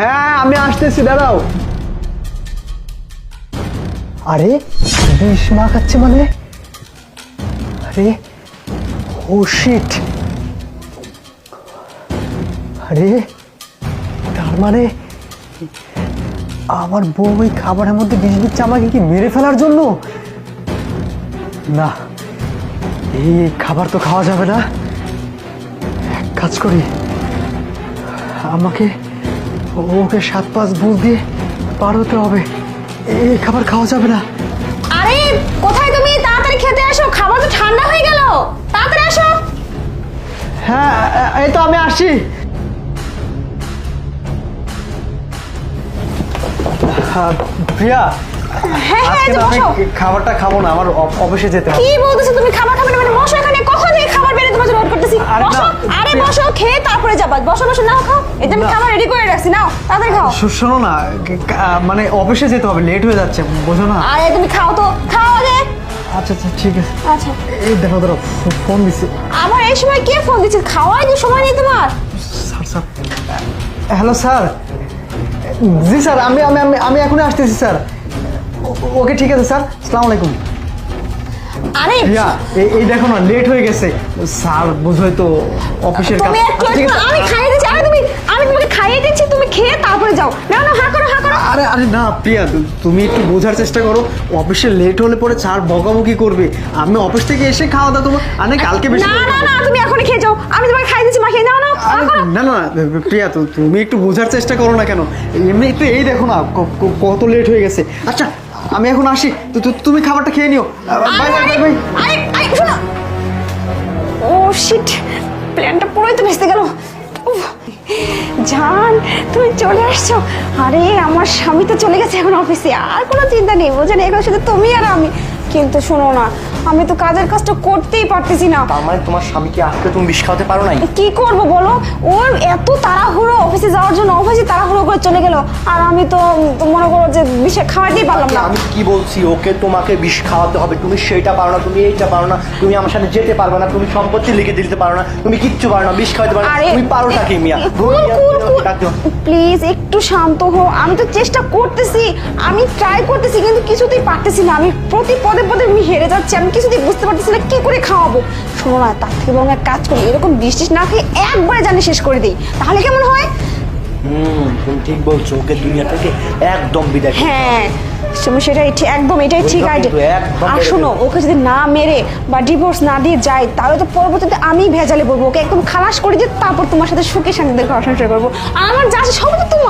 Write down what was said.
হ্যাঁ আমি আসতেছি, দাঁড়াও। আরে বিষ মাখাচ্ছে মানে? আরে ও শিট! আরে তার মানে আমার বউ ওই খাবারের মধ্যে বিষ দিচ্ছে আমাকে কি মেরে ফেলার জন্য? না, এই খাবার তো খাওয়া যাবে না। এক কাজ করি, আমাকে ওকে 7-5 বুঝ দিয়ে পার হতে হবে। এই খাবার খাওয়া যাবে না। আরে কোথায় তুমি? তাড়াতাড়ি খেতে আসো, খাবার তো ঠান্ডা হয়ে গেল। তাড়াতাড়ি আসো। হ্যাঁ এই তো আমি আসছি। প্রিয়া, হ্যাঁ হ্যাঁ, আজকে এই যে আমি বসো। খাবারটা খাবো না, আমার অফিসে যেতে হবে। কি বলতেছো তুমি? খাবার খাবে না মানে বসো এখানে। কখন থেকে খাবার বেড়ে তোমার জন্য ওয়েট করতেছি। আরে না, বসো। আরে বসো, খেয়ে তারপরে যাবা। বসো বসো, নাও খাও। এটা আমি না। খাবার রেডি করে রাখছি, নাও তাড়াতাড়ি খাও। শোনো না, মানে অফিসে যেতে হবে, লেট হয়ে যাচ্ছে, বোঝো না? আরে তুমি খাও তো, খাও আগে। আচ্ছা আচ্ছা ঠিক আছে। আচ্ছা, এই দেখো ধরো, ফোন দিচ্ছে। আবার এই সময় কে ফোন দিচ্ছে? খাওয়াই যে সময় নেই তোমার। Sir sir, hello sir. জি স্যার, আমি আমি আমি আমি এখনই আসতেছি স্যার। ওকে ঠিক আছে স্যার, আসসালামু আলাইকুম। আরে প্রিয়া, এই দেখো না, লেট হয়ে গেছে স্যার, বুঝোই তো অফিসের কাজ। তুমি একটু আচ্ছা, ঠিক আছে। আমি খাইয়ে দিচ্ছি। আরে আমি তোমাকে খাইয়ে দিচ্ছি, তুমি খেয়ে তারপরে যাও। না না, হা করো হা করো। আরে আরে না প্রিয়া, তুমি একটু বোঝার চেষ্টা করো। অফিসে লেট হলে পরে স্যার বকাবকি করবে। আমি অফিস থেকে এসে খাওয়া দাওয়া তোমার আরে কালকে বেশি না করে না খাবো। না, তুমি এখনই খেয়ে যাও। আমি তোমাকে খাইয়ে দিচ্ছি, মাখিয়ে নাও না। আরে না না প্রিয়া, তুমি একটু বোঝার চেষ্টা করো না কেন? এমনি তো এই দেখো না কত লেট হয়ে গেছে। আচ্ছা আমি এখন আসি, তুমি খাবারটা খেয়ে নিও। Bye bye bye bye. আরে আরে শোনো। ও শিট, প্ল্যানটা পুরোই তো ভেস্তে গেল। উফ, জান তুমি চলে আসছো। আরে আমার স্বামী তো চলে গেছে এখন অফিসে, আর কোনো চিন্তা নেই, বোঝেন? এখন শুধু তুমি আর আমি। কিন্তু শোনো না, আমি তো কাজের কাজটা করতেই পারতেছি না। তার মানে তোমার স্বামীকে আজকে তুমি বিষ খাওয়াতে পারো নাই? কি করব বলো? ওর এত তাড়াহুড়ো অফিসে যাওয়ার জন্য, অফিসে তাড়াহুড়ো করে চলে গেল, আর আমি তো মনে করো যে বিষে খাওয়াতেই পারলাম না। আমি কি বলছি, ওকে তোমাকে বিষ খাওয়াতে হবে। তুমি সেইটা পারো না, তুমি এইটা পারো না, তুমি আমার সাথে যেতে পারবে না, তুমি সম্পত্তি লিখে দিতে পারো না, তুমি কিচ্ছু পারো না, বিষ খাওয়াতে পারো না। তুমি পারোটা কি মিয়া? প্লিজ একটু শান্ত হও। আমি তো চেষ্টা করতেছি, আমি ট্রাই করতেছি, কিন্তু কিছুতেই পারতেছি না। আমি প্রতি পদে পদে আমি হেরে যাচ্ছি। আমি কিছুতেই বুঝতে পারতেছি না কি করে খাওয়াবো। শোনো না, তার থেকে বরং এক কাজ করি, এরকম বৃষ্টি না খেয়ে একবারে জানি শেষ করে দিই, তাহলে কেমন হয়? তুমি ঠিক বলছো, ওকে দুনিয়া থেকে একদম বিদায় করো। হ্যাঁ তুমি সেটাই ঠিক, একদম এটাই ঠিক বুঝলাম, আইডিয়া। কিন্তু একদম আর মেরে শোনো, ফেলবো। ওকে যদি না মেরে বা ডিভোর্স না দিয়ে যায়, তাহলে তো পরবর্তীতে আমি ভেজালে পড়বো। ওকে একদম খালাস করে দিয়ে তারপর তোমার সাথে সুখে শান্তিতে ঘর সংসার করবো। আর আমার যা আছে সব তো তোমার।